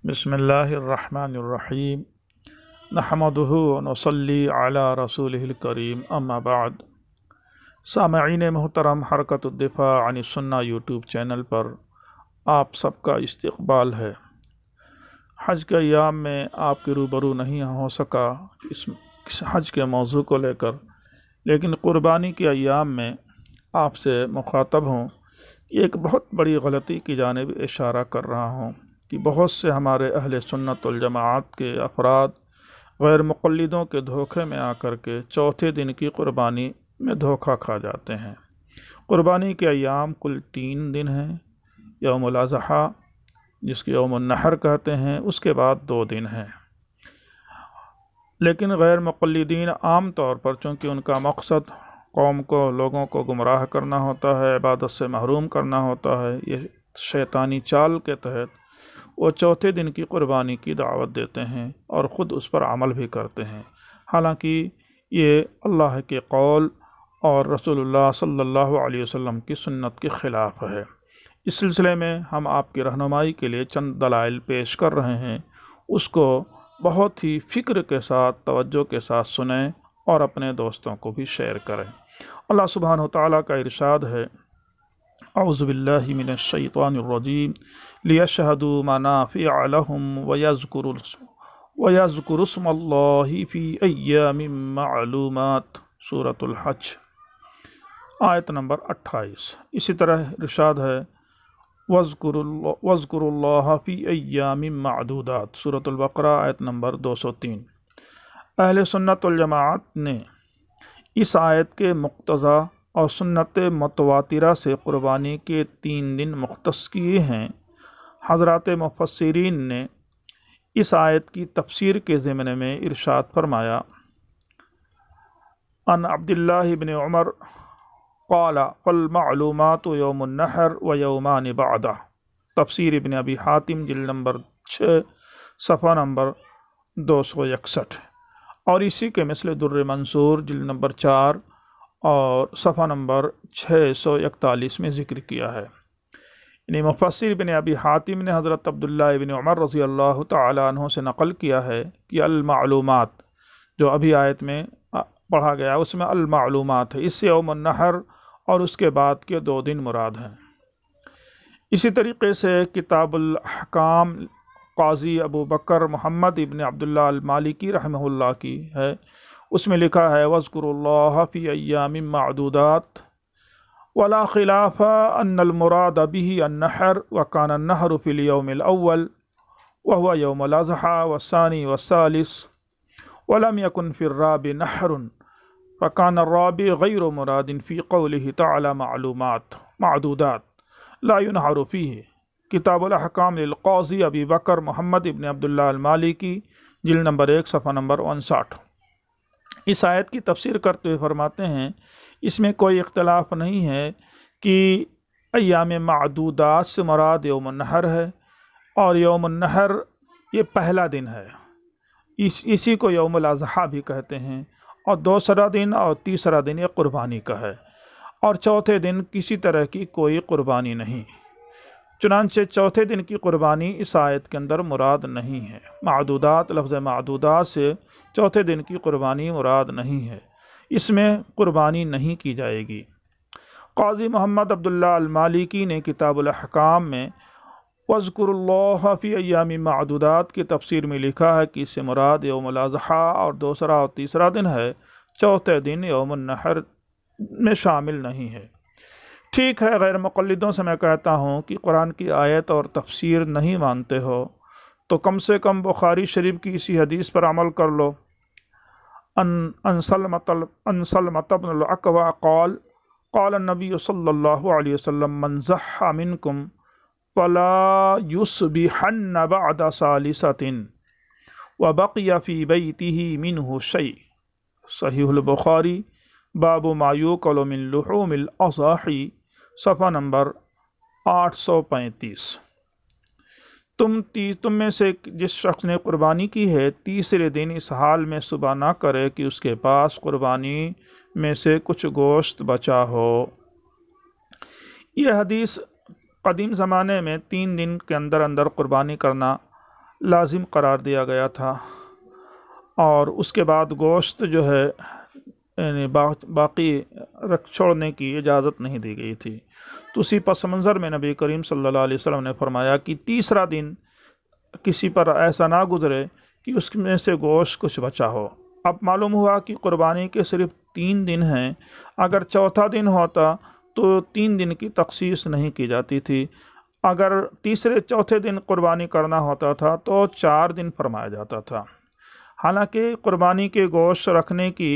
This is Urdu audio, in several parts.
بسم اللہ الرحمن الرحیم نحمدہ ونصلی علی رسولہ الکریم اما بعد۔ سامعین محترم، حرکت الدفاع عن السنہ یوٹیوب چینل پر آپ سب کا استقبال ہے۔ حج کے ایام میں آپ کے روبرو نہیں ہو سکا اس حج کے موضوع کو لے کر، لیکن قربانی کے ایام میں آپ سے مخاطب ہوں۔ ایک بہت بڑی غلطی کی جانب اشارہ کر رہا ہوں کہ بہت سے ہمارے اہل سنت والجماعت کے افراد غیر مقلدوں کے دھوکے میں آ کر کے چوتھے دن کی قربانی میں دھوکہ کھا جاتے ہیں۔ قربانی کے ایام کل 3 دن ہیں۔ یوم الاضحیٰ، جس کو یوم النحر کہتے ہیں، اس کے بعد 2 دن ہیں۔ لیکن غیر مقلدین عام طور پر، چونکہ ان کا مقصد قوم کو، لوگوں کو گمراہ کرنا ہوتا ہے، عبادت سے محروم کرنا ہوتا ہے، یہ شیطانی چال کے تحت وہ چوتھے دن کی قربانی کی دعوت دیتے ہیں اور خود اس پر عمل بھی کرتے ہیں، حالانکہ یہ اللہ کے قول اور رسول اللہ صلی اللہ علیہ وسلم کی سنت کے خلاف ہے۔ اس سلسلے میں ہم آپ کی رہنمائی کے لیے چند دلائل پیش کر رہے ہیں، اس کو بہت ہی فکر کے ساتھ، توجہ کے ساتھ سنیں اور اپنے دوستوں کو بھی شیئر کریں۔ اللہ سبحانہ وتعالیٰ کا ارشاد ہے، اعوذ باللہ من الشیطان الرجیم، لیشہدوا منافع لہم ویذکروا اسم اللہ فی ایام معلومات، سورۃ الحج، آیت نمبر 28۔ اسی طرح ارشاد ہے، وَاذْكُرُوا اللَّهَ فِي أَيَّامٍ مَّعْدُودَاتٍ، سورۃ البقرہ، آیت نمبر 203۔ اہل سنت والجماعت نے اس آیت کے مقتضا اور سنت متواترہ سے قربانی کے 3 دن مختص کیے ہیں۔ حضرات مفسرین نے اس آیت کی تفسیر کے ضمن میں ارشاد فرمایا، ان عبداللہ بن عمر قال فالمعلومات یوم النحر و یومان بعدہ، تفسیر ابن ابی حاتم، جلد نمبر 6، صفحہ نمبر 261، اور اسی کے مثل در منصور، جلد نمبر 4 اور صفحہ نمبر 641 میں ذکر کیا ہے۔ یعنی مفسر ابن ابی حاتم نے حضرت عبداللہ ابن عمر رضی اللہ تعالیٰ عنہ سے نقل کیا ہے کہ المعلومات، جو ابھی آیت میں پڑھا گیا اس میں المعلومات ہے، اس سے یوم النحر اور اس کے بعد کے 2 دن مراد ہیں۔ اسی طریقے سے کتاب الاحکام قاضی ابو بکر محمد ابن عبداللہ المالکی رحمہ اللہ کی ہے، اس میں لکھا ہے، وَاذْكُرُوا اللَّهَ فِي أَيَّامٍ مَّعْدُودَاتٍ وَلَا خِلَافَ أَنَّ الْمُرَادَ بِهِ النَّحْرُ وَكَانَ النَّحْرُ فِي الْيَوْمِ الْأَوَّلِ وَهُوَ يَوْمُ الْأَضْحَىٰ وَالثَّانِي وَالثَّالِثِ وَلَمْ يَكُنْ فِي الرَّابِعِ نَحْرٌ فَكَانَ الرَّابِعُ غَيْرُ مُرَادٍ فِي قَوْلِهِ تَعَالَىٰ مَعْدُودَاتٍ لَا يُنْحَرُ فِيهِ، کتاب الاحکام للقاضی ابی بکر محمد ابن عبداللہ المالکی، جلد نمبر 1، صفحہ نمبر 59۔ اس آیت کی تفسیر کرتے ہوئے فرماتے ہیں، اس میں کوئی اختلاف نہیں ہے کہ ایام معدودات سے مراد یوم النحر ہے، اور یوم النحر یہ پہلا دن ہے، اسی کو یوم الاضحیٰ بھی کہتے ہیں، اور دوسرا دن اور تیسرا دن یہ قربانی کا ہے، اور چوتھے دن کسی طرح کی کوئی قربانی نہیں۔ چنانچہ چوتھے دن کی قربانی اس آیت کے اندر مراد نہیں ہے۔ معدودات، لفظ معدودات سے چوتھے دن کی قربانی مراد نہیں ہے، اس میں قربانی نہیں کی جائے گی۔ قاضی محمد عبداللہ المالکی نے کتاب الاحکام میں وَاذْكُرُوا اللَّهَ فِي أَيَّامٍ مَّعْدُودَاتٍ کی تفسیر میں لکھا ہے کہ اس سے مراد یوم الاضحیٰ اور دوسرا اور تیسرا دن ہے، چوتھے دن یوم النحر میں شامل نہیں ہے۔ ٹھیک ہے، غیر مقلدوں سے میں کہتا ہوں کہ قرآن کی آیت اور تفسیر نہیں مانتے ہو تو کم سے کم بخاری شریف کی اسی حدیث پر عمل کر لو، ان سلمۃ بن الاکوع قال قال النبی صلی اللہ علیہ وسلم من ضحى منکم فلا یصبحن بعد ثالثۃ وبقی فی بیتہ منہ شیء، صحیح البخاری، باب ما یؤکل من لحوم الاضاحی، صفحہ نمبر 835۔ تم میں سے جس شخص نے قربانی کی ہے، تیسرے دن اس حال میں صبح نہ کرے کہ اس کے پاس قربانی میں سے کچھ گوشت بچا ہو۔ یہ حدیث قدیم زمانے میں 3 دن کے اندر اندر قربانی کرنا لازم قرار دیا گیا تھا، اور اس کے بعد گوشت جو ہے یعنی باقی چھوڑنے کی اجازت نہیں دی گئی تھی۔ تو اسی پس منظر میں نبی کریم صلی اللہ علیہ وسلم نے فرمایا کہ تیسرا دن کسی پر ایسا نہ گزرے کہ اس میں سے گوشت کچھ بچا ہو۔ اب معلوم ہوا کہ قربانی کے صرف 3 دن ہیں، اگر چوتھا دن ہوتا تو 3 دن کی تخصیص نہیں کی جاتی تھی، اگر تیسرے چوتھے دن قربانی کرنا ہوتا تھا تو 4 دن فرمایا جاتا تھا۔ حالانکہ قربانی کے گوشت رکھنے کی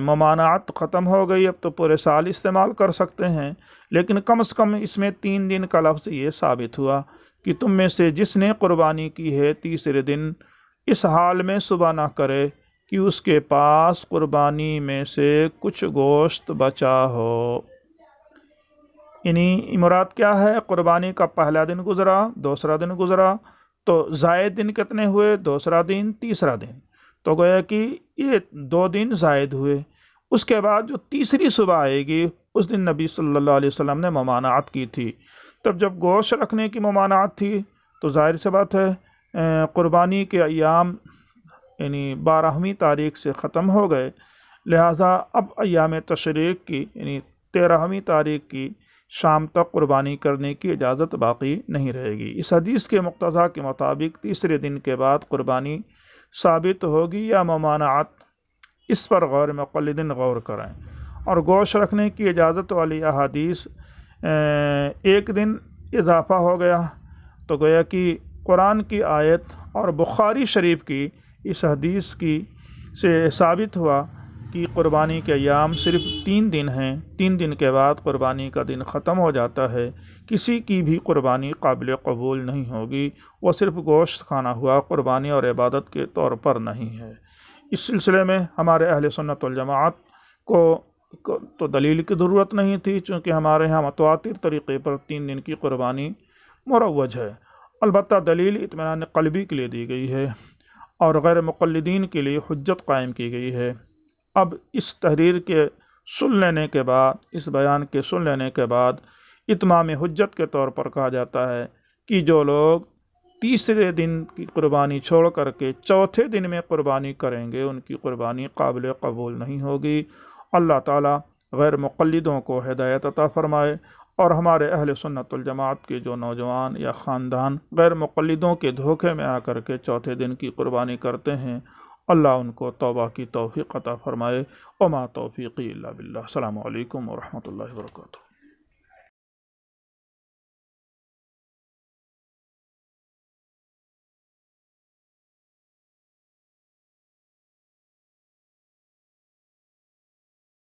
ممانعت ختم ہو گئی، اب تو پورے سال استعمال کر سکتے ہیں، لیکن کم از کم اس میں 3 دن کا لفظ یہ ثابت ہوا کہ تم میں سے جس نے قربانی کی ہے تیسرے دن اس حال میں صبح نہ کرے کہ اس کے پاس قربانی میں سے کچھ گوشت بچا ہو۔ یعنی مراد کیا ہے؟ قربانی کا پہلا دن گزرا، دوسرا دن گزرا، تو زائد دن کتنے ہوئے؟ دوسرا دن، تیسرا دن، تو گویا کہ یہ 2 دن زائد ہوئے۔ اس کے بعد جو تیسری صبح آئے گی اس دن نبی صلی اللہ علیہ وسلم نے ممانعت کی تھی۔ تب جب گوشت رکھنے کی ممانعت تھی تو ظاہر سی بات ہے قربانی کے ایام یعنی 12ویں تاریخ سے ختم ہو گئے، لہٰذا اب ایام تشریق کی یعنی 13ویں تاریخ کی شام تک قربانی کرنے کی اجازت باقی نہیں رہے گی۔ اس حدیث کے مقتضا کے مطابق تیسرے دن کے بعد قربانی ثابت ہوگی یا ممانعت، اس پر غیر مقلدین غور کریں۔ اور گوشت رکھنے کی اجازت والی احادیث 1 دن اضافہ ہو گیا، تو گویا کہ قرآن کی آیت اور بخاری شریف کی اس حدیث کی سے ثابت ہوا کہ قربانی کے ایام صرف 3 دن ہیں، 3 دن کے بعد قربانی کا دن ختم ہو جاتا ہے، کسی کی بھی قربانی قابل قبول نہیں ہوگی، وہ صرف گوشت کھانا ہوا، قربانی اور عبادت کے طور پر نہیں ہے۔ اس سلسلے میں ہمارے اہل سنت والجماعت کو تو دلیل کی ضرورت نہیں تھی، چونکہ ہمارے ہاں متواتر طریقے پر 3 دن کی قربانی مروج ہے۔ البتہ دلیل اطمینان قلبی کے لیے دی گئی ہے اور غیر مقلدین کے لیے حجت قائم کی گئی ہے۔ اب اس تحریر کے سن لینے کے بعد، اس بیان کے سن لینے کے بعد اتمام حجت کے طور پر کہا جاتا ہے کہ جو لوگ تیسرے دن کی قربانی چھوڑ کر کے چوتھے دن میں قربانی کریں گے ان کی قربانی قابل قبول نہیں ہوگی۔ اللہ تعالیٰ غیر مقلدوں کو ہدایت عطا فرمائے، اور ہمارے اہل سنت والجماعت کے جو نوجوان یا خاندان غیر مقلدوں کے دھوکے میں آ کر کے چوتھے دن کی قربانی کرتے ہیں، اللہ ان کو توبہ کی توفیق عطا فرمائے۔ وما توفیقی الا باللہ۔ السلام علیکم ورحمۃ اللہ وبرکاتہ۔